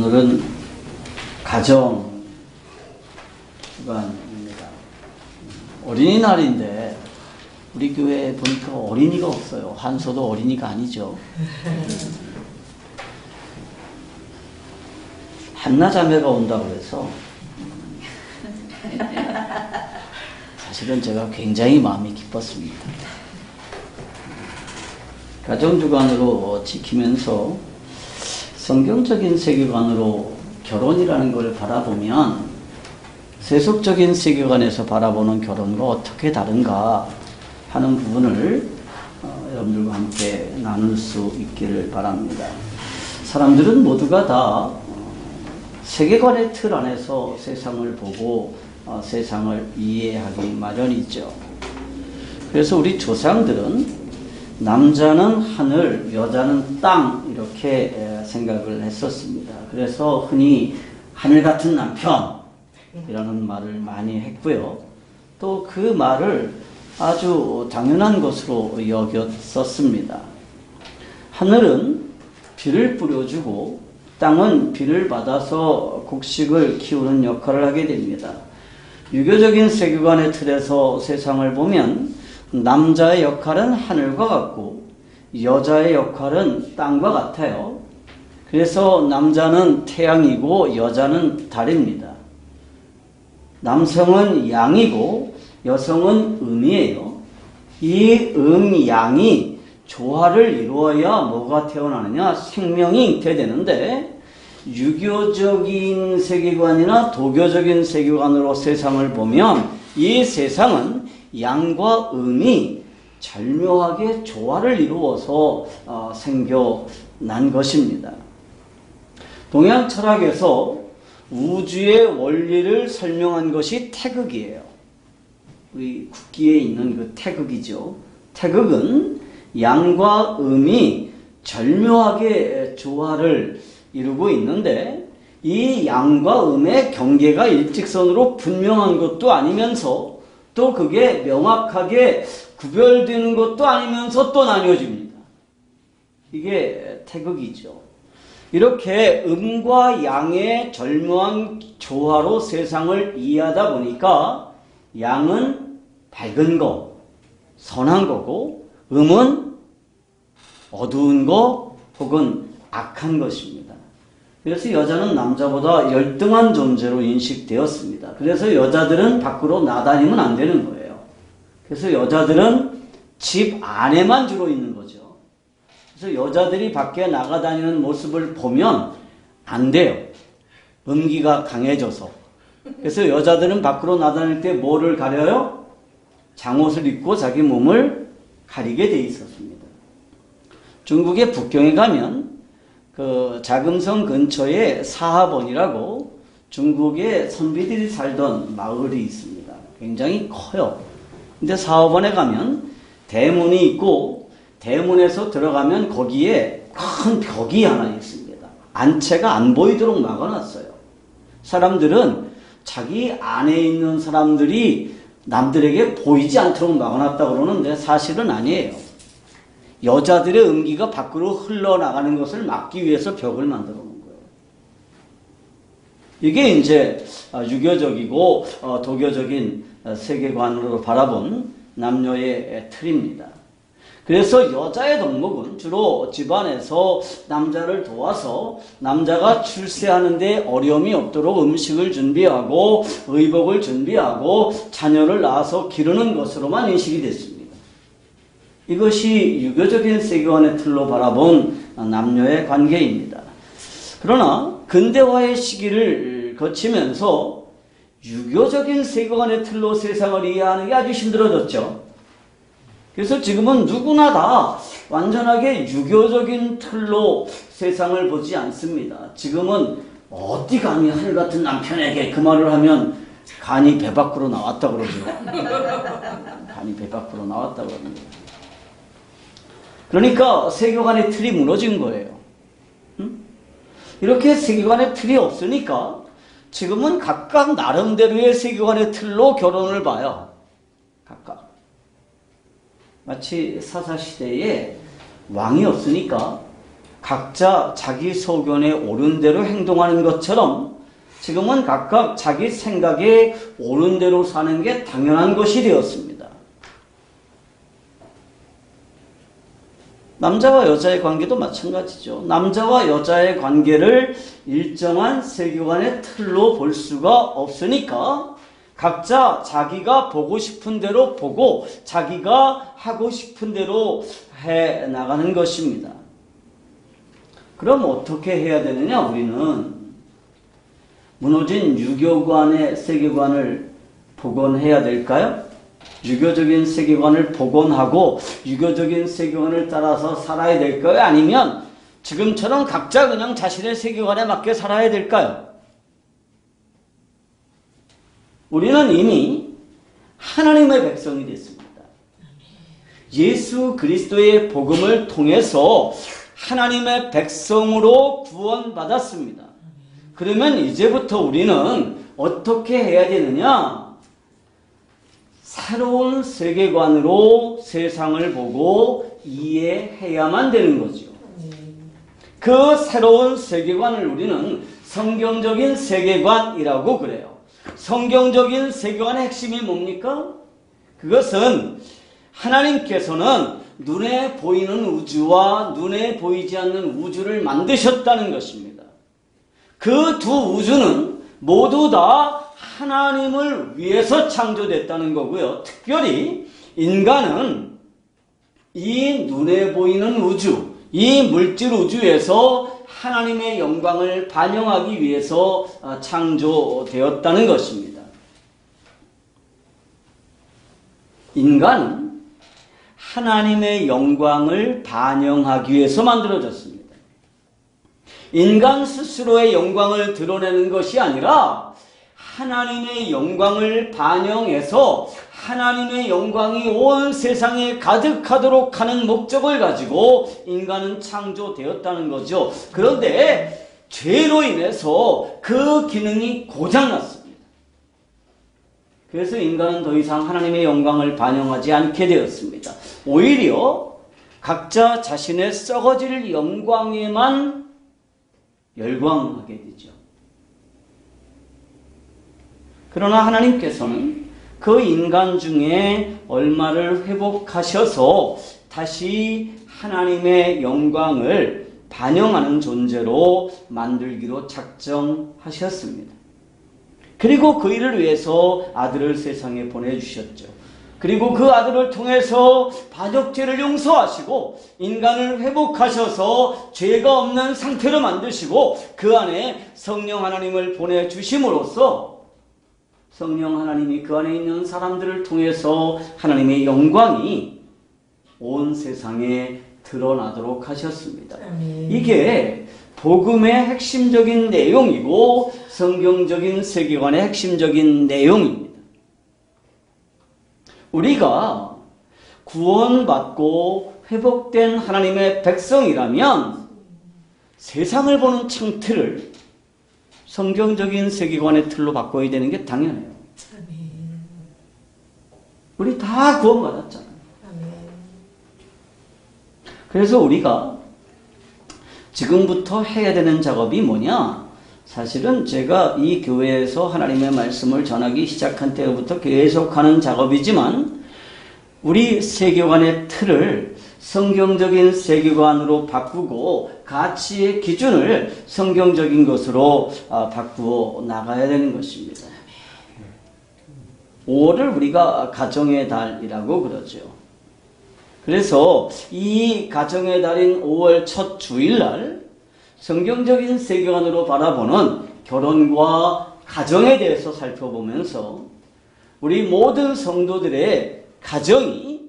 오늘은 가정 주간입니다. 어린이날인데 우리 교회에 보니까 어린이가 없어요. 한소도 어린이가 아니죠. 한나자매가 온다고 해서 사실은 제가 굉장히 마음이 기뻤습니다. 가정주간으로 지키면서 성경적인 세계관으로 결혼이라는 걸 바라보면 세속적인 세계관에서 바라보는 결혼과 어떻게 다른가 하는 부분을 여러분들과 함께 나눌 수 있기를 바랍니다. 사람들은 모두가 다 세계관의 틀 안에서 세상을 보고 세상을 이해하기 마련이죠. 그래서 우리 조상들은 남자는 하늘, 여자는 땅 이렇게 생각을 했었습니다. 그래서 흔히 하늘 같은 남편이라는 말을 많이 했고요. 또 그 말을 아주 당연한 것으로 여겼었습니다. 하늘은 비를 뿌려주고 땅은 비를 받아서 곡식을 키우는 역할을 하게 됩니다. 유교적인 세계관의 틀에서 세상을 보면 남자의 역할은 하늘과 같고 여자의 역할은 땅과 같아요. 그래서 남자는 태양이고 여자는 달입니다. 남성은 양이고 여성은 음이에요. 이 양이 조화를 이루어야 뭐가 태어나느냐? 생명이 잉태되는데 유교적인 세계관이나 도교적인 세계관으로 세상을 보면 이 세상은 양과 음이 절묘하게 조화를 이루어서 생겨난 것입니다. 동양 철학에서 우주의 원리를 설명한 것이 태극이에요. 우리 국기에 있는 그 태극이죠. 태극은 양과 음이 절묘하게 조화를 이루고 있는데 이 양과 음의 경계가 일직선으로 분명한 것도 아니면서 또 그게 명확하게 구별되는 것도 아니면서 또 나뉘어집니다. 이게 태극이죠. 이렇게 음과 양의 절묘한 조화로 세상을 이해하다 보니까 양은 밝은 거, 선한 거고 음은 어두운 거 혹은 악한 것입니다. 그래서 여자는 남자보다 열등한 존재로 인식되었습니다. 그래서 여자들은 밖으로 나다니면 안 되는 거예요. 그래서 여자들은 집 안에만 주로 있는 거죠. 그래서 여자들이 밖에 나가다니는 모습을 보면 안 돼요. 음기가 강해져서. 그래서 여자들은 밖으로 나다닐 때 뭐를 가려요? 장옷을 입고 자기 몸을 가리게 돼 있었습니다. 중국의 북경에 가면 그 자금성 근처에 사하본이라고 중국의 선비들이 살던 마을이 있습니다. 굉장히 커요. 근데 사하본에 가면 대문이 있고 대문에서 들어가면 거기에 큰 벽이 하나 있습니다. 안채가 안 보이도록 막아놨어요. 사람들은 자기 안에 있는 사람들이 남들에게 보이지 않도록 막아놨다고 그러는데 사실은 아니에요. 여자들의 음기가 밖으로 흘러나가는 것을 막기 위해서 벽을 만들어 놓은 거예요. 이게 이제 유교적이고 도교적인 세계관으로 바라본 남녀의 틀입니다. 그래서 여자의 덕목은 주로 집안에서 남자를 도와서 남자가 출세하는 데 어려움이 없도록 음식을 준비하고 의복을 준비하고 자녀를 낳아서 기르는 것으로만 인식이 됐습니다. 이것이 유교적인 세계관의 틀로 바라본 남녀의 관계입니다. 그러나 근대화의 시기를 거치면서 유교적인 세계관의 틀로 세상을 이해하는 게 아주 힘들어졌죠. 그래서 지금은 누구나 다 완전하게 유교적인 틀로 세상을 보지 않습니다. 지금은 어디 감히 하늘 같은 남편에게 그 말을 하면 간이 배 밖으로 나왔다 그러죠. 간이 배 밖으로 나왔다 그럽니다. 그러니까 세계관의 틀이 무너진 거예요. 이렇게 세계관의 틀이 없으니까 지금은 각각 나름대로의 세계관의 틀로 결혼을 봐요. 각각. 마치 사사시대에 왕이 없으니까 각자 자기 소견에 옳은 대로 행동하는 것처럼 지금은 각각 자기 생각에 옳은 대로 사는 게 당연한 것이 되었습니다. 남자와 여자의 관계도 마찬가지죠. 남자와 여자의 관계를 일정한 세계관의 틀로 볼 수가 없으니까 각자 자기가 보고 싶은 대로 보고 자기가 하고 싶은 대로 해 나가는 것입니다. 그럼 어떻게 해야 되느냐? 우리는 무너진 유교관의 세계관을 복원해야 될까요? 유교적인 세계관을 복원하고 유교적인 세계관을 따라서 살아야 될까요? 아니면 지금처럼 각자 그냥 자신의 세계관에 맞게 살아야 될까요? 우리는 이미 하나님의 백성이 됐습니다. 예수 그리스도의 복음을 통해서 하나님의 백성으로 구원받았습니다. 그러면 이제부터 우리는 어떻게 해야 되느냐? 새로운 세계관으로 세상을 보고 이해해야만 되는 거죠. 그 새로운 세계관을 우리는 성경적인 세계관이라고 그래요. 성경적인 세계관의 핵심이 뭡니까? 그것은 하나님께서는 눈에 보이는 우주와 눈에 보이지 않는 우주를 만드셨다는 것입니다. 그 두 우주는 모두 다 하나님을 위해서 창조됐다는 거고요. 특별히 인간은 이 눈에 보이는 우주, 이 물질 우주에서 하나님의 영광을 반영하기 위해서 창조되었다는 것입니다. 인간은 하나님의 영광을 반영하기 위해서 만들어졌습니다. 인간 스스로의 영광을 드러내는 것이 아니라 하나님의 영광을 반영해서 하나님의 영광이 온 세상에 가득하도록 하는 목적을 가지고 인간은 창조되었다는 거죠. 그런데 죄로 인해서 그 기능이 고장났습니다. 그래서 인간은 더 이상 하나님의 영광을 반영하지 않게 되었습니다. 오히려 각자 자신의 썩어질 영광에만 열광하게 되죠. 그러나 하나님께서는 그 인간 중에 얼마를 회복하셔서 다시 하나님의 영광을 반영하는 존재로 만들기로 작정하셨습니다. 그리고 그 일을 위해서 아들을 세상에 보내주셨죠. 그리고 그 아들을 통해서 반역죄를 용서하시고 인간을 회복하셔서 죄가 없는 상태로 만드시고 그 안에 성령 하나님을 보내주심으로써 성령 하나님이 그 안에 있는 사람들을 통해서 하나님의 영광이 온 세상에 드러나도록 하셨습니다. 이게 복음의 핵심적인 내용이고 성경적인 세계관의 핵심적인 내용입니다. 우리가 구원받고 회복된 하나님의 백성이라면 세상을 보는 창틀을 성경적인 세계관의 틀로 바꿔야 되는 게 당연해요. 우리 다 구원받았잖아요. 그래서 우리가 지금부터 해야 되는 작업이 뭐냐? 사실은 제가 이 교회에서 하나님의 말씀을 전하기 시작한 때부터 계속하는 작업이지만 우리 세계관의 틀을 성경적인 세계관으로 바꾸고 가치의 기준을 성경적인 것으로 바꾸어 나가야 되는 것입니다. 5월을 우리가 가정의 달이라고 그러죠. 그래서 이 가정의 달인 5월 첫 주일날 성경적인 세계관으로 바라보는 결혼과 가정에 대해서 살펴보면서 우리 모든 성도들의 가정이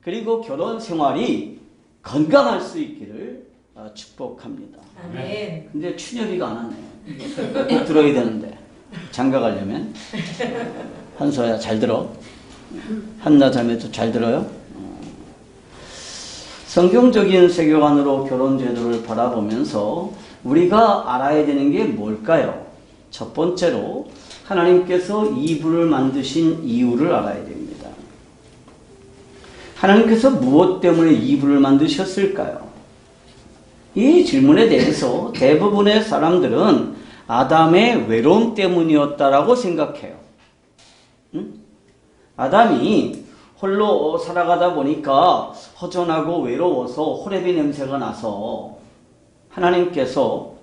그리고 결혼 생활이 건강할 수 있기를 축복합니다. 아멘. 근데 춘엽이가 안 왔네요. 꼭 들어야 되는데 장가 가려면 한서야 잘 들어. 한나 자매도 잘 들어요. 성경적인 세계관으로 결혼 제도를 바라보면서 우리가 알아야 되는 게 뭘까요? 첫 번째로 하나님께서 이불을 만드신 이유를 알아야 됩니다. 하나님께서 무엇 때문에 이불을 만드셨을까요? 이 질문에 대해서 대부분의 사람들은 아담의 외로움 때문이었다라고 생각해요. 응? 아담이 홀로 살아가다 보니까 허전하고 외로워서 호레비 냄새가 나서 하나님께서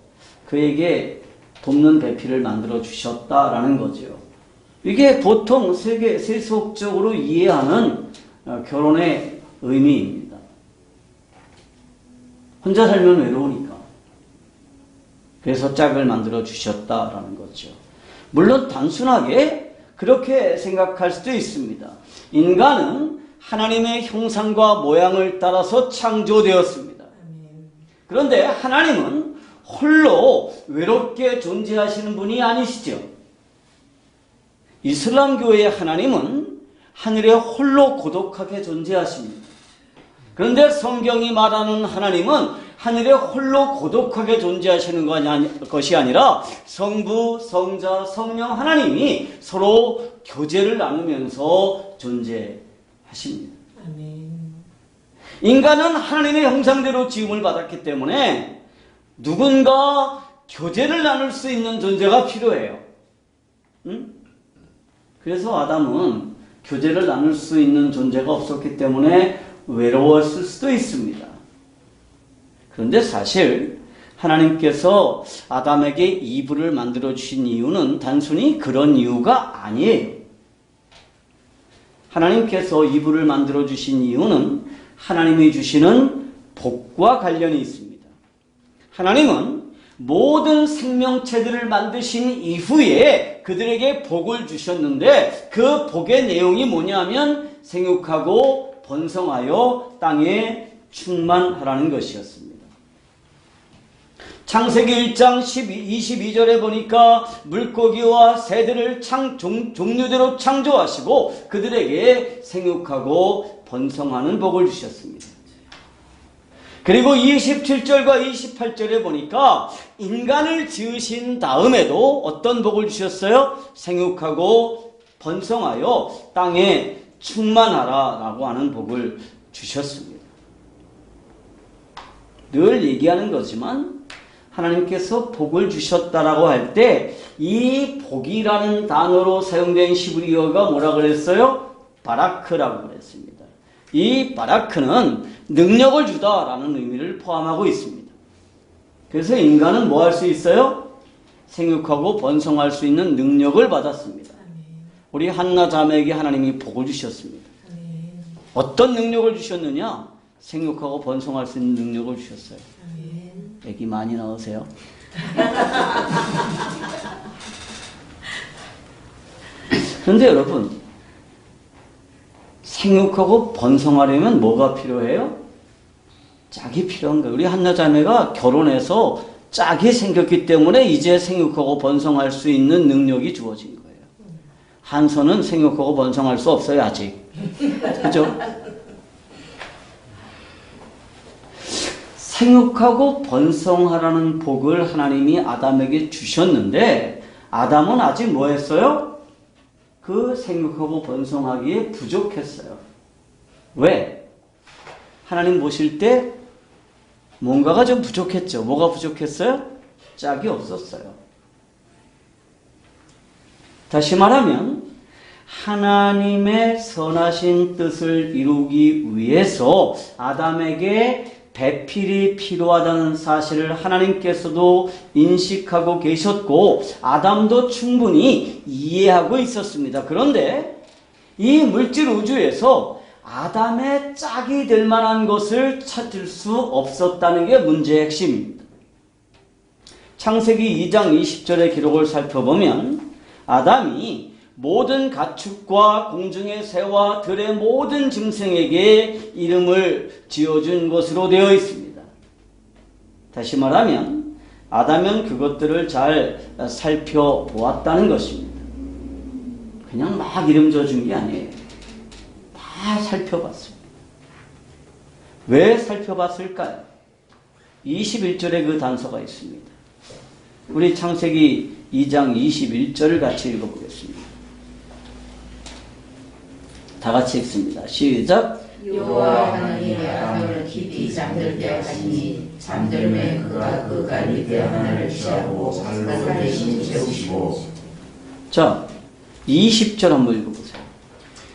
그에게 돕는 배필을 만들어 주셨다라는 거죠. 이게 보통 세속적으로 이해하는 결혼의 의미입니다. 혼자 살면 외로우니까. 그래서 짝을 만들어 주셨다라는 거죠. 물론 단순하게 그렇게 생각할 수도 있습니다. 인간은 하나님의 형상과 모양을 따라서 창조되었습니다. 그런데 하나님은 홀로 외롭게 존재하시는 분이 아니시죠. 이슬람교의 하나님은 하늘에 홀로 고독하게 존재하십니다. 그런데 성경이 말하는 하나님은 하늘에 홀로 고독하게 존재하시는 것이 아니라 성부, 성자, 성령 하나님이 서로 교제를 나누면서 존재하십니다. 아멘. 인간은 하나님의 형상대로 지음을 받았기 때문에 누군가 교제를 나눌 수 있는 존재가 필요해요. 응? 그래서 아담은 교제를 나눌 수 있는 존재가 없었기 때문에 외로웠을 수도 있습니다. 그런데 사실 하나님께서 아담에게 이브를 만들어 주신 이유는 단순히 그런 이유가 아니에요. 하나님께서 이브를 만들어 주신 이유는 하나님이 주시는 복과 관련이 있습니다. 하나님은 모든 생명체들을 만드신 이후에 그들에게 복을 주셨는데 그 복의 내용이 뭐냐면 생육하고 번성하여 땅에 충만하라는 것이었습니다. 창세기 1장 22절에 보니까 물고기와 새들을 종류대로 창조하시고 그들에게 생육하고 번성하는 복을 주셨습니다. 그리고 27절과 28절에 보니까 인간을 지으신 다음에도 어떤 복을 주셨어요? 생육하고 번성하여 땅에 충만하라 라고 하는 복을 주셨습니다. 늘 얘기하는 거지만 하나님께서 복을 주셨다라고 할 때 이 복이라는 단어로 사용된 히브리어가 뭐라 그랬어요? 바라크라고 그랬습니다. 이 바라크는 능력을 주다라는 의미를 포함하고 있습니다. 그래서 인간은 뭐 할 수 있어요? 생육하고 번성할 수 있는 능력을 받았습니다. 우리 한나 자매에게 하나님이 복을 주셨습니다. 어떤 능력을 주셨느냐? 생육하고 번성할 수 있는 능력을 주셨어요. 애기 많이 낳으세요. 그런데 여러분, 생육하고 번성하려면 뭐가 필요해요? 짝이 필요한 거예요. 우리 한나 자매가 결혼해서 짝이 생겼기 때문에 이제 생육하고 번성할 수 있는 능력이 주어진 거예요. 한선은 생육하고 번성할 수 없어요, 아직. 그죠? 생육하고 번성하라는 복을 하나님이 아담에게 주셨는데 아담은 아직 뭐 했어요? 그 생육하고 번성하기에 부족했어요. 왜? 하나님 보실 때 뭔가가 좀 부족했죠. 뭐가 부족했어요? 짝이 없었어요. 다시 말하면 하나님의 선하신 뜻을 이루기 위해서 아담에게 배필이 필요하다는 사실을 하나님께서도 인식하고 계셨고 아담도 충분히 이해하고 있었습니다. 그런데 이 물질 우주에서 아담의 짝이 될 만한 것을 찾을 수 없었다는 게 문제의 핵심입니다. 창세기 2장 20절의 기록을 살펴보면 아담이 모든 가축과 공중의 새와 들의 모든 짐승에게 이름을 지어준 것으로 되어 있습니다. 다시 말하면 아담은 그것들을 잘 살펴보았다는 것입니다. 그냥 막 이름 지어준 게 아니에요. 다 살펴봤습니다. 왜 살펴봤을까요? 21절에 그 단서가 있습니다. 우리 창세기 2장 21절을 같이 읽어보겠습니다. 다 같이 읽습니다. 시작. 여호와 하나님이 아담을 깊이 잠들 때 하시니 잠들매 그가 그 갈빗대 하나를 취하고 살로 대신 채우시고. 자, 20절 한번 읽어보세요.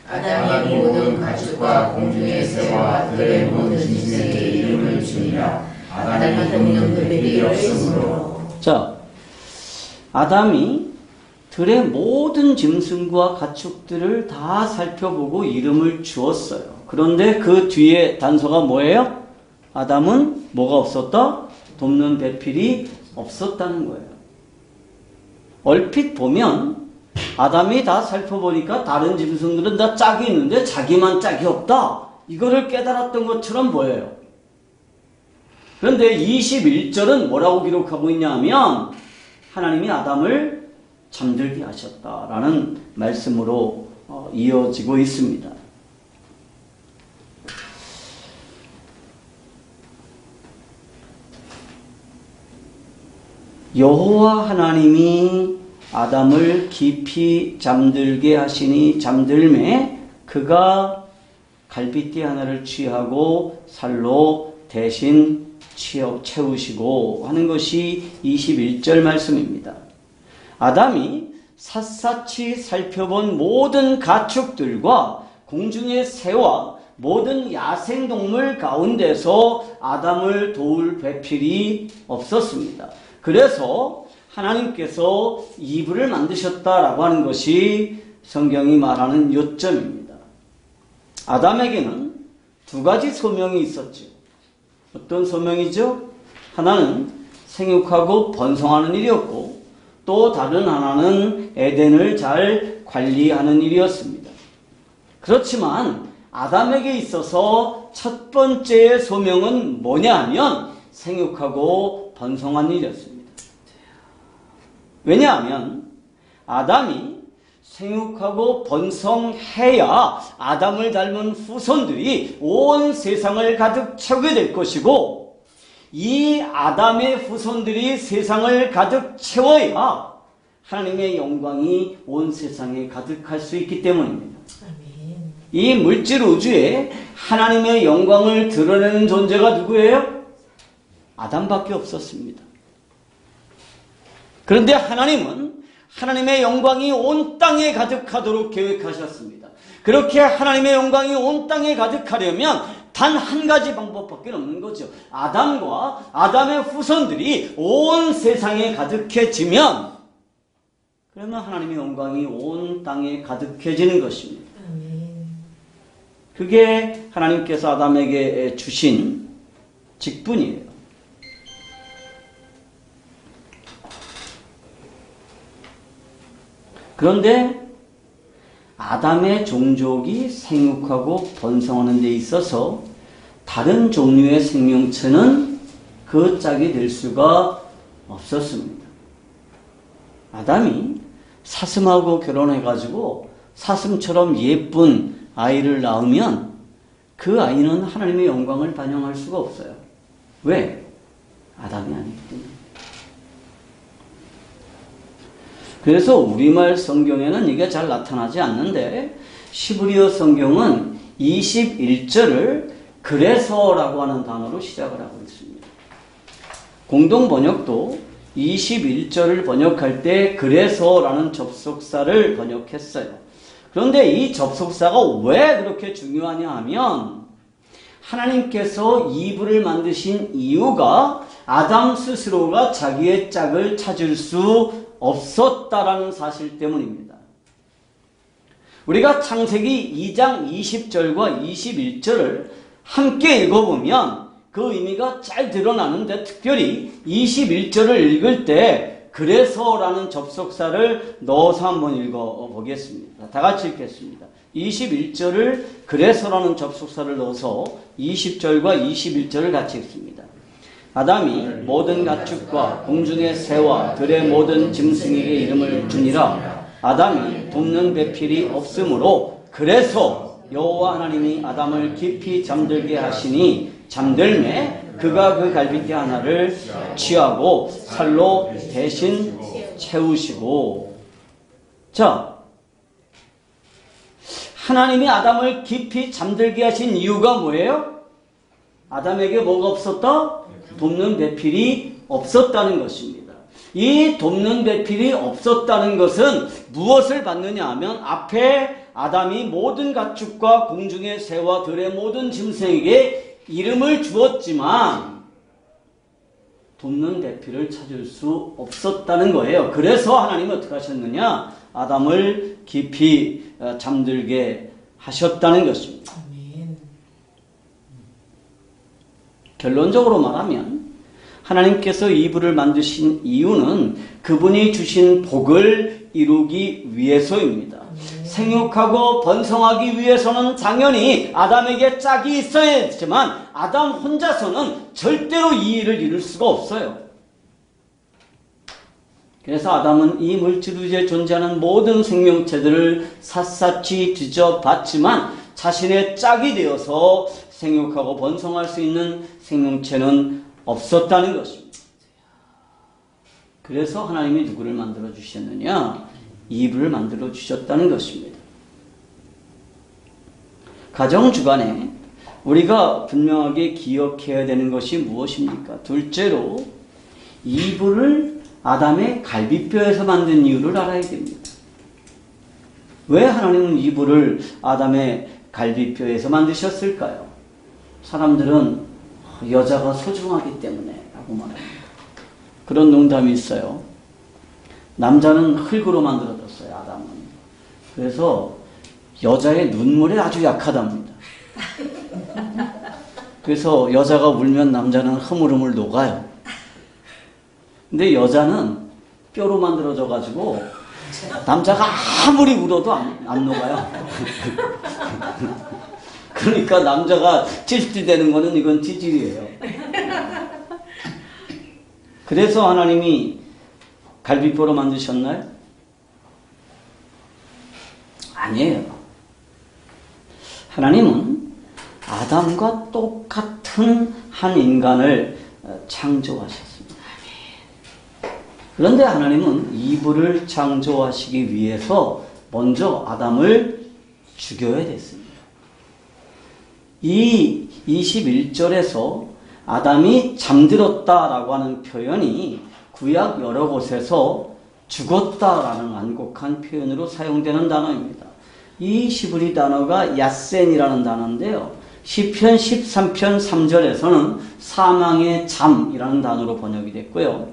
아담이 모든 가축과 공중의 새와 들의 모든 짐승에게 이름을 주니라. 아담이 돕는 배필이 없으므로. 자, 아담이 들의 모든 짐승과 가축들을 다 살펴보고 이름을 주었어요. 그런데 그 뒤에 단서가 뭐예요? 아담은 뭐가 없었다? 돕는 배필이 없었다는 거예요. 얼핏 보면 아담이 다 살펴보니까 다른 짐승들은 다 짝이 있는데 자기만 짝이 없다. 이거를 깨달았던 것처럼 보여요. 그런데 21절은 뭐라고 기록하고 있냐 하면 하나님이 아담을 잠들게 하셨다라는 말씀으로 이어지고 있습니다. 여호와 하나님이 아담을 깊이 잠들게 하시니 잠들매 그가 갈빗대 하나를 취하고 살로 대신 채우시고 하는 것이 21절 말씀입니다. 아담이 샅샅이 살펴본 모든 가축들과 공중의 새와 모든 야생동물 가운데서 아담을 도울 배필이 없었습니다. 그래서 하나님께서 이불을 만드셨다라고 하는 것이 성경이 말하는 요점입니다. 아담에게는 두 가지 소명이 있었죠. 어떤 소명이죠? 하나는 생육하고 번성하는 일이었고 또 다른 하나는 에덴을 잘 관리하는 일이었습니다. 그렇지만 아담에게 있어서 첫 번째 소명은 뭐냐 하면 생육하고 번성하는 일이었습니다. 왜냐하면 아담이 생육하고 번성해야 아담을 닮은 후손들이 온 세상을 가득 채우게 될 것이고 이 아담의 후손들이 세상을 가득 채워야 하나님의 영광이 온 세상에 가득할 수 있기 때문입니다. 이 물질 우주에 하나님의 영광을 드러내는 존재가 누구예요? 아담밖에 없었습니다. 그런데 하나님은 하나님의 영광이 온 땅에 가득하도록 계획하셨습니다. 그렇게 하나님의 영광이 온 땅에 가득하려면 단 한 가지 방법밖에 없는 거죠. 아담과 아담의 후손들이 온 세상에 가득해지면 그러면 하나님의 영광이 온 땅에 가득해지는 것입니다. 그게 하나님께서 아담에게 주신 직분이에요. 그런데 아담의 종족이 생육하고 번성하는 데 있어서 다른 종류의 생명체는 그 짝이 될 수가 없었습니다. 아담이 사슴하고 결혼해가지고 사슴처럼 예쁜 아이를 낳으면 그 아이는 하나님의 영광을 반영할 수가 없어요. 왜? 아담이 아니기 때문에. 그래서 우리말 성경에는 이게 잘 나타나지 않는데 시브리어 성경은 21절을 그래서라고 하는 단어로 시작을 하고 있습니다. 공동 번역도 21절을 번역할 때 그래서라는 접속사를 번역했어요. 그런데 이 접속사가 왜 그렇게 중요하냐 하면 하나님께서 이불을 만드신 이유가 아담 스스로가 자기의 짝을 찾을 수 없었다라는 사실 때문입니다. 우리가 창세기 2장 20절과 21절을 함께 읽어보면 그 의미가 잘 드러나는데 특별히 21절을 읽을 때 그래서라는 접속사를 넣어서 한번 읽어보겠습니다. 다 같이 읽겠습니다. 21절을 그래서라는 접속사를 넣어서 20절과 21절을 같이 읽습니다. 아담이 모든 가축과 공중의 새와 들의 모든 짐승에게 이름을 주니라. 아담이 돕는 배필이 없으므로 그래서 여호와 하나님이 아담을 깊이 잠들게 하시니 잠들매 그가 그 갈빗대 하나를 취하고 살로 대신 채우시고. 자, 하나님이 아담을 깊이 잠들게 하신 이유가 뭐예요? 아담에게 뭐가 없었다? 돕는 배필이 없었다는 것입니다. 이 돕는 배필이 없었다는 것은 무엇을 받느냐 하면 앞에 아담이 모든 가축과 공중의 새와 들의 모든 짐승에게 이름을 주었지만 돕는 배필을 찾을 수 없었다는 거예요. 그래서 하나님은 어떻게 하셨느냐? 아담을 깊이 잠들게 하셨다는 것입니다. 결론적으로 말하면 하나님께서 이브를 만드신 이유는 그분이 주신 복을 이루기 위해서입니다. 생육하고 번성하기 위해서는 당연히 아담에게 짝이 있어야 했지만 아담 혼자서는 절대로 이 일을 이룰 수가 없어요. 그래서 아담은 이 물질 위에 존재하는 모든 생명체들을 샅샅이 뒤져봤지만 자신의 짝이 되어서 생육하고 번성할 수 있는 생명체는 없었다는 것입니다. 그래서 하나님이 누구를 만들어 주셨느냐? 이브를 만들어 주셨다는 것입니다. 가정 주간에 우리가 분명하게 기억해야 되는 것이 무엇입니까? 둘째로 이브를 아담의 갈비뼈에서 만든 이유를 알아야 됩니다. 왜 하나님은 이브를 아담의 갈비뼈에서 만드셨을까요? 사람들은 여자가 소중하기 때문에 라고 말합니다. 그런 농담이 있어요. 남자는 흙으로 만들어졌어요, 아담은. 그래서 여자의 눈물에 아주 약하답니다. 그래서 여자가 울면 남자는 흐물흐물 녹아요. 근데 여자는 뼈로 만들어져가지고 남자가 아무리 울어도 안 녹아요. 그러니까 남자가 찌릿 되는 거는 이건 찌질이에요. 그래서 하나님이 갈비뼈로 만드셨나요? 아니에요. 하나님은 아담과 똑같은 한 인간을 창조하셨습니다. 그런데 하나님은 이브를 창조하시기 위해서 먼저 아담을 죽여야 됐습니다. 이 21절에서 아담이 잠들었다라고 하는 표현이 구약 여러 곳에서 죽었다라는 완곡한 표현으로 사용되는 단어입니다. 이 히브리 단어가 야센이라는 단어인데요. 시편 13편 3절에서는 사망의 잠이라는 단어로 번역이 됐고요.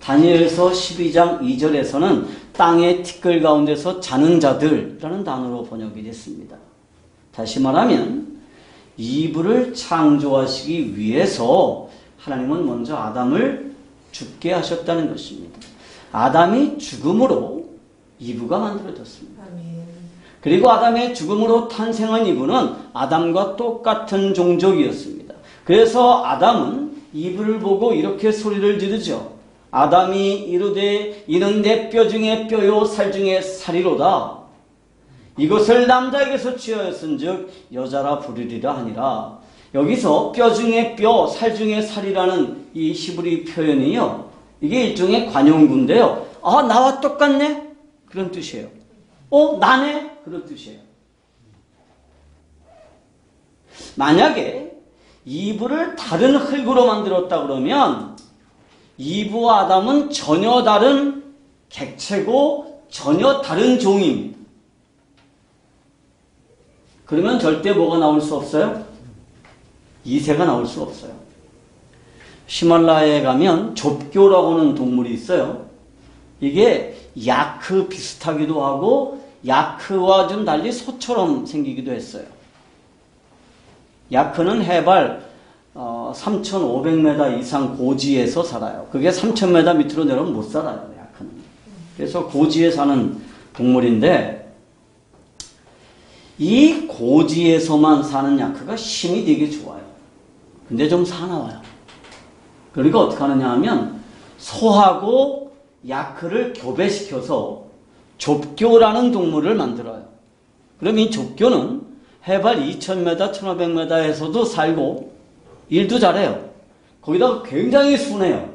다니엘서 12장 2절에서는 땅의 티끌 가운데서 자는 자들이라는 단어로 번역이 됐습니다. 다시 말하면 이브를 창조하시기 위해서 하나님은 먼저 아담을 죽게 하셨다는 것입니다. 아담이 죽음으로 이브가 만들어졌습니다. 그리고 아담의 죽음으로 탄생한 이브는 아담과 똑같은 종족이었습니다. 그래서 아담은 이브를 보고 이렇게 소리를 지르죠. 아담이 이르되 이는 내 뼈 중에 뼈요 살 중에 살이로다. 이것을 남자에게서 취하였은즉 여자라 부르리라 하니라. 여기서 뼈 중에 뼈, 살 중에 살이라는 이 히브리 표현이요. 이게 일종의 관용구인데요. 아, 나와 똑같네? 그런 뜻이에요. 나네? 그런 뜻이에요. 만약에 이브를 다른 흙으로 만들었다 그러면 이브와 아담은 전혀 다른 객체고 전혀 다른 종입니다. 그러면 절대 뭐가 나올 수 없어요? 이새가 나올 수 없어요. 히말라야에 가면 좁교라고 하는 동물이 있어요. 이게 야크 비슷하기도 하고 야크와 좀 달리 소처럼 생기기도 했어요. 야크는 해발 3,500m 이상 고지에서 살아요. 그게 3,000m 밑으로 내려오면 못 살아요. 야크는. 그래서 고지에 사는 동물인데 이 고지에서만 사는 야크가 힘이 되게 좋아요. 근데 좀 사나워요. 그러니까 어떻게 하느냐 하면 소하고 야크를 교배시켜서 좁교라는 동물을 만들어요. 그럼 이 좁교는 해발 2,000m, 1,500m에서도 살고 일도 잘해요. 거기다가 굉장히 순해요.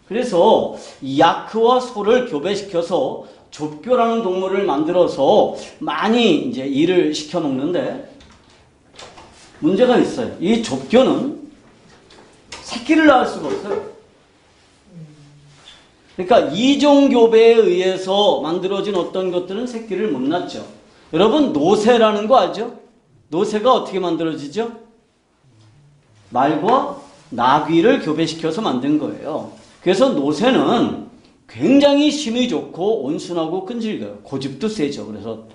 그래서 야크와 소를 교배시켜서 좁교라는 동물을 만들어서 많이 이제 일을 시켜 먹는데 문제가 있어요. 이 좁교는 새끼를 낳을 수가 없어요. 그러니까 이종교배에 의해서 만들어진 어떤 것들은 새끼를 못 낳죠. 여러분 노새라는 거 알죠? 노새가 어떻게 만들어지죠? 말과 나귀를 교배시켜서 만든 거예요. 그래서 노새는 굉장히 힘이 좋고 온순하고 끈질겨요. 고집도 세죠. 그래서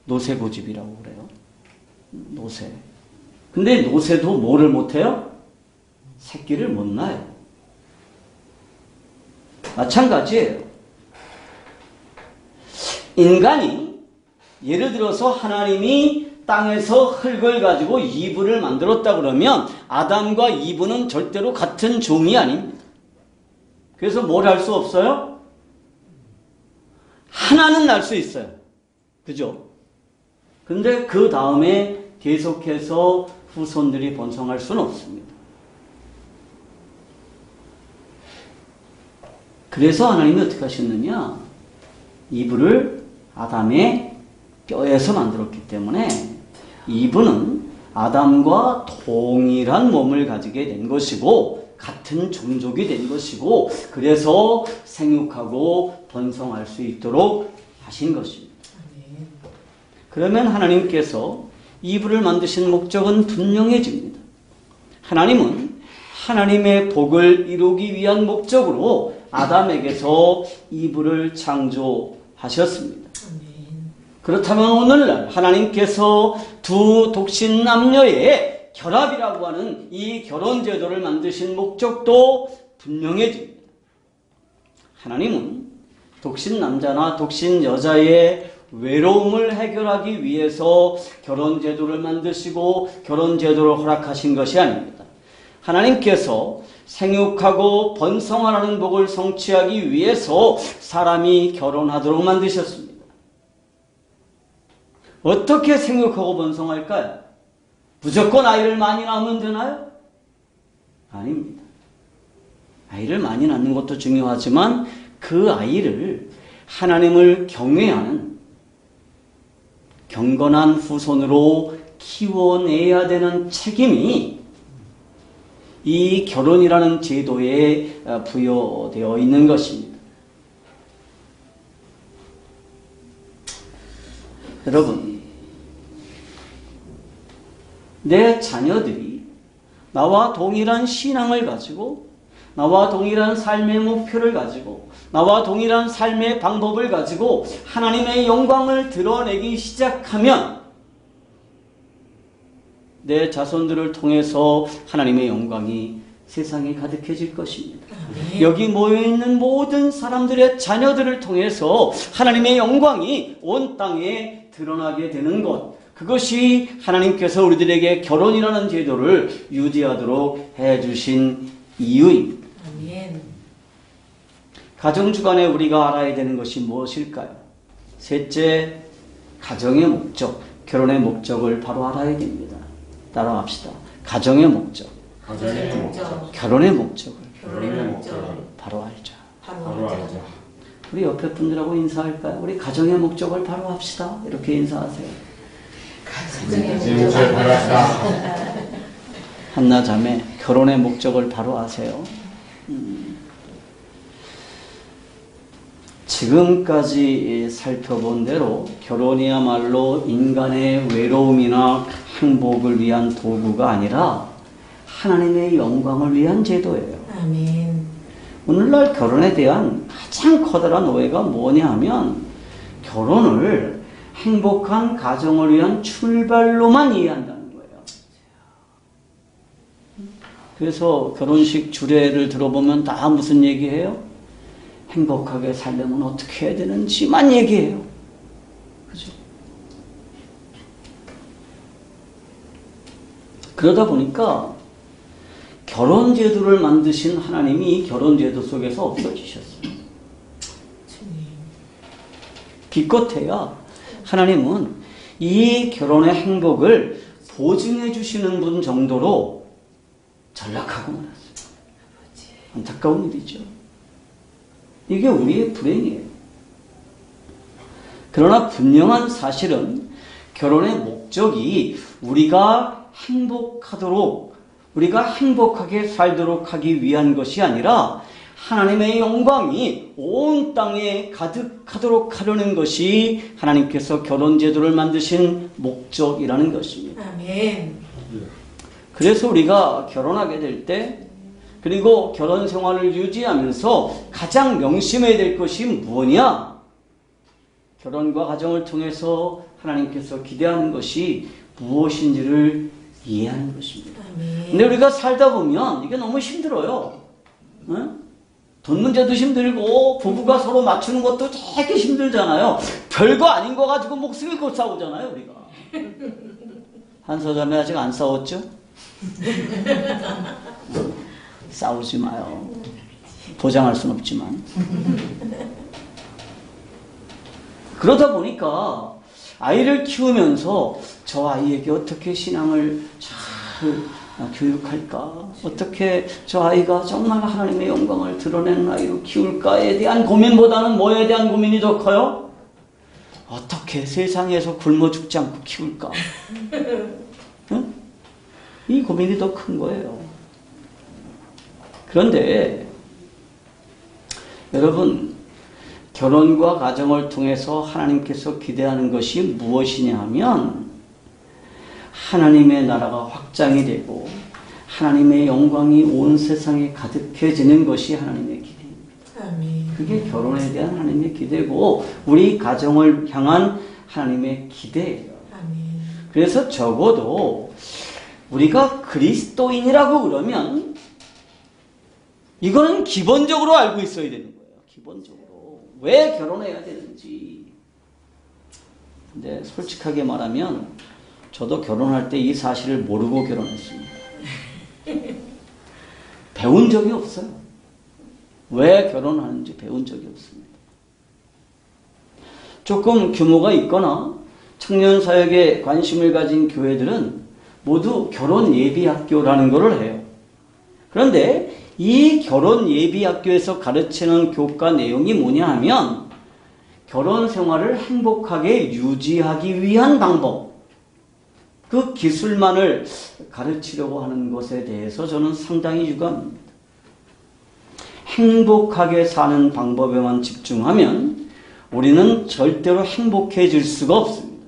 노새 고집이라고 그래요. 노새. 근데 노새도 뭐를 못해요? 새끼를 못 낳아요. 마찬가지예요. 인간이 예를 들어서 하나님이 땅에서 흙을 가지고 이브를 만들었다 그러면 아담과 이브는 절대로 같은 종이 아닙니다. 그래서 뭘 할 수 없어요? 하나는 날 수 있어요. 그죠? 근데 그 다음에 계속해서 후손들이 번성할 수는 없습니다. 그래서 하나님이 어떻게 하셨느냐? 이브를 아담의 뼈에서 만들었기 때문에 이브는 아담과 동일한 몸을 가지게 된 것이고 같은 종족이 된 것이고 그래서 생육하고 번성할 수 있도록 하신 것입니다. 그러면 하나님께서 이브를 만드신 목적은 분명해집니다. 하나님은 하나님의 복을 이루기 위한 목적으로 아담에게서 이브를 창조하셨습니다. 그렇다면 오늘날 하나님께서 두 독신 남녀의 결합이라고 하는 이 결혼 제도를 만드신 목적도 분명해집니다. 하나님은 독신 남자나 독신 여자의 외로움을 해결하기 위해서 결혼 제도를 만드시고 결혼 제도를 허락하신 것이 아닙니다. 하나님께서 생육하고 번성하라는 복을 성취하기 위해서 사람이 결혼하도록 만드셨습니다. 어떻게 생육하고 번성할까요? 무조건 아이를 많이 낳으면 되나요? 아닙니다. 아이를 많이 낳는 것도 중요하지만 그 아이를 하나님을 경외하는 경건한 후손으로 키워내야 되는 책임이 이 결혼이라는 제도에 부여되어 있는 것입니다. 여러분, 내 자녀들이 나와 동일한 신앙을 가지고 나와 동일한 삶의 목표를 가지고 나와 동일한 삶의 방법을 가지고 하나님의 영광을 드러내기 시작하면 내 자손들을 통해서 하나님의 영광이 세상에 가득해질 것입니다. 여기 모여있는 모든 사람들의 자녀들을 통해서 하나님의 영광이 온 땅에 드러나게 되는 것, 그것이 하나님께서 우리들에게 결혼이라는 제도를 유지하도록 해주신 이유입니다. 아멘. 가정주간에 우리가 알아야 되는 것이 무엇일까요? 셋째, 가정의 목적, 결혼의 목적을 바로 알아야 됩니다. 따라합시다. 가정의 목적, 가정의 목적, 결혼의 목적을 결혼의 목적을 바로 알자. 바로 알자. 우리 옆에 분들하고 인사할까요? 우리 가정의 목적을 바로 합시다. 이렇게 인사하세요. 가정의 목적을 바로 합시다. 한나 자매, 결혼의 목적을 바로 아세요. 지금까지 살펴본 대로 결혼이야말로 인간의 외로움이나 행복을 위한 도구가 아니라 하나님의 영광을 위한 제도예요. 아멘. 오늘날 결혼에 대한 가장 커다란 오해가 뭐냐 하면 결혼을 행복한 가정을 위한 출발로만 이해한다는 거예요. 그래서 결혼식 주례를 들어보면 다 무슨 얘기해요? 행복하게 살려면 어떻게 해야 되는지만 얘기해요. 그죠? 그러다 보니까 결혼 제도를 만드신 하나님이 이 결혼 제도 속에서 없어지셨어요. 기껏해야 하나님은 이 결혼의 행복을 보증해 주시는 분 정도로 전락하고 말았어요. 안타까운 일이죠. 이게 우리의 불행이에요. 그러나 분명한 사실은 결혼의 목적이 우리가 행복하도록 우리가 행복하게 살도록 하기 위한 것이 아니라 하나님의 영광이 온 땅에 가득하도록 하려는 것이 하나님께서 결혼 제도를 만드신 목적이라는 것입니다. 아멘. 그래서 우리가 결혼하게 될 때, 그리고 결혼 생활을 유지하면서 가장 명심해야 될 것이 무엇이냐? 결혼과 가정을 통해서 하나님께서 기대하는 것이 무엇인지를 이해하는 것입니다. 아멘. 근데 우리가 살다 보면 이게 너무 힘들어요. 응? 돈 문제도 힘들고 부부가 서로 맞추는 것도 되게 힘들잖아요. 별거 아닌 거 가지고 목숨 걸고 싸우잖아요, 우리가. 한서자매 아직 안 싸웠죠? 싸우지 마요. 보장할 순 없지만. 그러다 보니까 아이를 키우면서 저 아이에게 어떻게 신앙을 잘 교육할까? 어떻게 저 아이가 정말 하나님의 영광을 드러내는 아이로 키울까에 대한 고민보다는 뭐에 대한 고민이 더 커요? 어떻게 세상에서 굶어 죽지 않고 키울까? 응? 이 고민이 더 큰 거예요. 그런데 여러분, 결혼과 가정을 통해서 하나님께서 기대하는 것이 무엇이냐 하면 하나님의 나라가 확장이 되고 하나님의 영광이 온 세상에 가득해지는 것이 하나님의 기대입니다. 아멘. 그게 결혼에 대한 하나님의 기대고 우리 가정을 향한 하나님의 기대예요. 아멘. 그래서 적어도 우리가 그리스도인이라고 그러면 이거는 기본적으로 알고 있어야 되는 거예요. 기본적으로. 왜 결혼해야 되는지. 근데 솔직하게 말하면 저도 결혼할 때 이 사실을 모르고 결혼했습니다. 배운 적이 없어요. 왜 결혼하는지 배운 적이 없습니다. 조금 규모가 있거나 청년 사역에 관심을 가진 교회들은 모두 결혼 예비 학교라는 것을 해요. 그런데 이 결혼 예비 학교에서 가르치는 교과 내용이 뭐냐 하면 결혼 생활을 행복하게 유지하기 위한 방법, 그 기술만을 가르치려고 하는 것에 대해서 저는 상당히 유감입니다. 행복하게 사는 방법에만 집중하면 우리는 절대로 행복해질 수가 없습니다.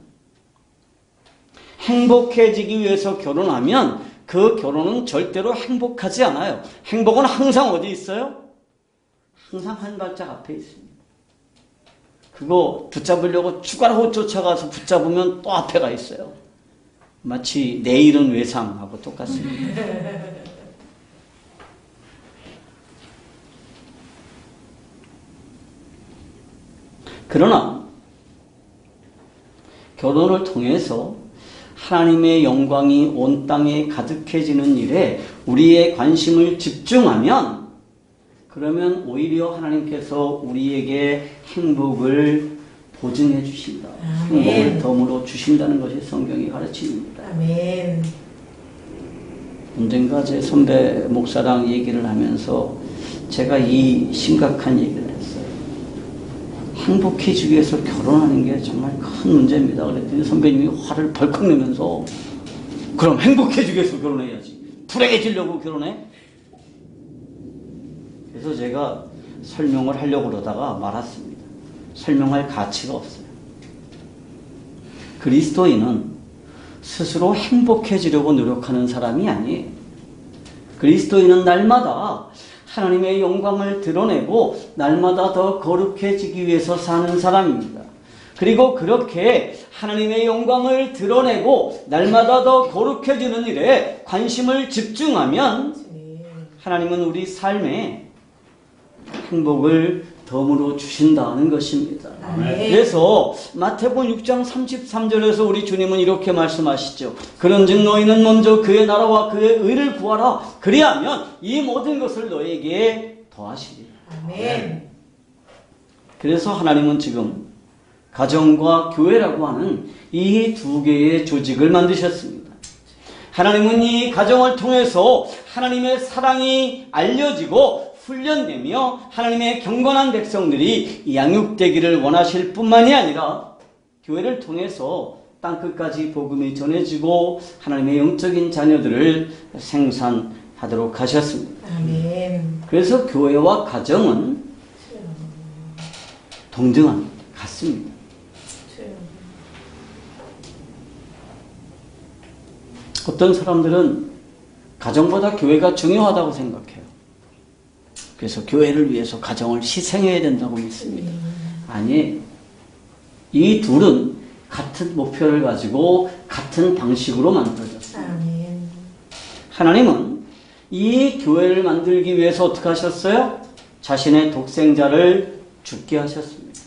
행복해지기 위해서 결혼하면 그 결혼은 절대로 행복하지 않아요. 행복은 항상 어디 있어요? 항상 한 발짝 앞에 있습니다. 그거 붙잡으려고 추가로 쫓아가서 붙잡으면 또 앞에 가 있어요. 마치 내일은 외상하고 똑같습니다. 그러나 결혼을 통해서 하나님의 영광이 온 땅에 가득해지는 일에 우리의 관심을 집중하면 그러면 오히려 하나님께서 우리에게 행복을 보증해 주신다. 행복을 덤으로 주신다는 것이 성경이 가르칩니다. 아멘. 언젠가 제 선배 목사랑 얘기를 하면서 제가 이 심각한 얘기를 했어요. 행복해지기 위해서 결혼하는 게 정말 큰 문제입니다. 그랬더니 선배님이 화를 벌컥 내면서 그럼 행복해지기 위해서 결혼해야지. 불행해지려고 결혼해? 그래서 제가 설명을 하려고 그러다가 말았습니다. 설명할 가치가 없어요. 그리스도인은 스스로 행복해지려고 노력하는 사람이 아니에요. 그리스도인은 날마다 하나님의 영광을 드러내고 날마다 더 거룩해지기 위해서 사는 사람입니다. 그리고 그렇게 하나님의 영광을 드러내고 날마다 더 거룩해지는 일에 관심을 집중하면 하나님은 우리 삶에 행복을 덤으로 주신다는 것입니다. 아멘. 그래서 마태복음 6장 33절에서 우리 주님은 이렇게 말씀하시죠. 그런즉 너희는 먼저 그의 나라와 그의 의를 구하라. 그리하면 이 모든 것을 너에게 더하시리라. 아멘. 그래서 하나님은 지금 가정과 교회라고 하는 이 두 개의 조직을 만드셨습니다. 하나님은 이 가정을 통해서 하나님의 사랑이 알려지고 훈련되며 하나님의 경건한 백성들이 양육되기를 원하실 뿐만이 아니라 교회를 통해서 땅끝까지 복음이 전해지고 하나님의 영적인 자녀들을 생산하도록 하셨습니다. 아멘. 그래서 교회와 가정은 동등합니다. 같습니다. 어떤 사람들은 가정보다 교회가 중요하다고 생각해요. 그래서 교회를 위해서 가정을 희생해야 된다고 믿습니다. 아니, 이 둘은 같은 목표를 가지고 같은 방식으로 만들어졌어요. 아멘. 하나님은 이 교회를 만들기 위해서 어떻게 하셨어요? 자신의 독생자를 죽게 하셨습니다.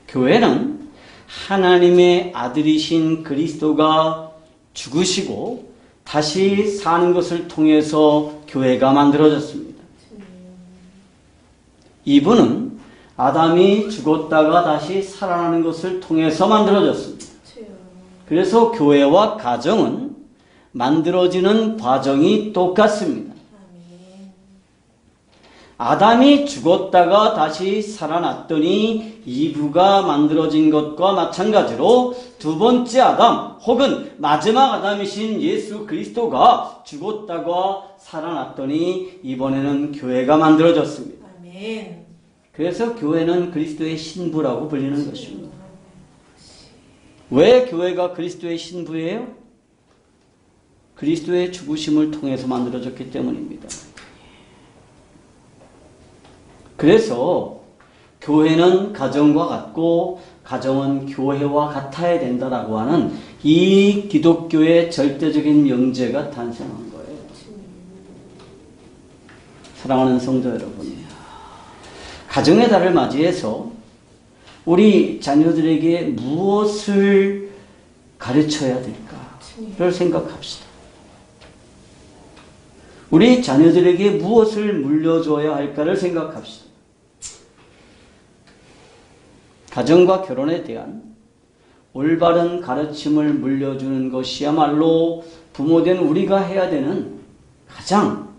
교회는 하나님의 아들이신 그리스도가 죽으시고 다시 사는 것을 통해서 교회가 만들어졌습니다. 이분은 아담이 죽었다가 다시 살아나는 것을 통해서 만들어졌습니다. 그래서 교회와 가정은 만들어지는 과정이 똑같습니다. 아담이 죽었다가 다시 살아났더니 이브가 만들어진 것과 마찬가지로 두 번째 아담 혹은 마지막 아담이신 예수 그리스도가 죽었다가 살아났더니 이번에는 교회가 만들어졌습니다. 아멘. 그래서 교회는 그리스도의 신부라고 불리는 것입니다. 왜 교회가 그리스도의 신부예요? 그리스도의 죽으심을 통해서 만들어졌기 때문입니다. 그래서 교회는 가정과 같고 가정은 교회와 같아야 된다라고 하는 이 기독교의 절대적인 명제가 탄생한 거예요. 사랑하는 성도 여러분, 가정의 달을 맞이해서 우리 자녀들에게 무엇을 가르쳐야 될까를 생각합시다. 우리 자녀들에게 무엇을 물려줘야 할까를 생각합시다. 가정과 결혼에 대한 올바른 가르침을 물려주는 것이야말로 부모된 우리가 해야 되는 가장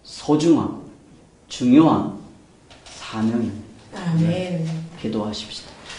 소중하고 중요한 사명입니다. 아멘. 기도하십시다.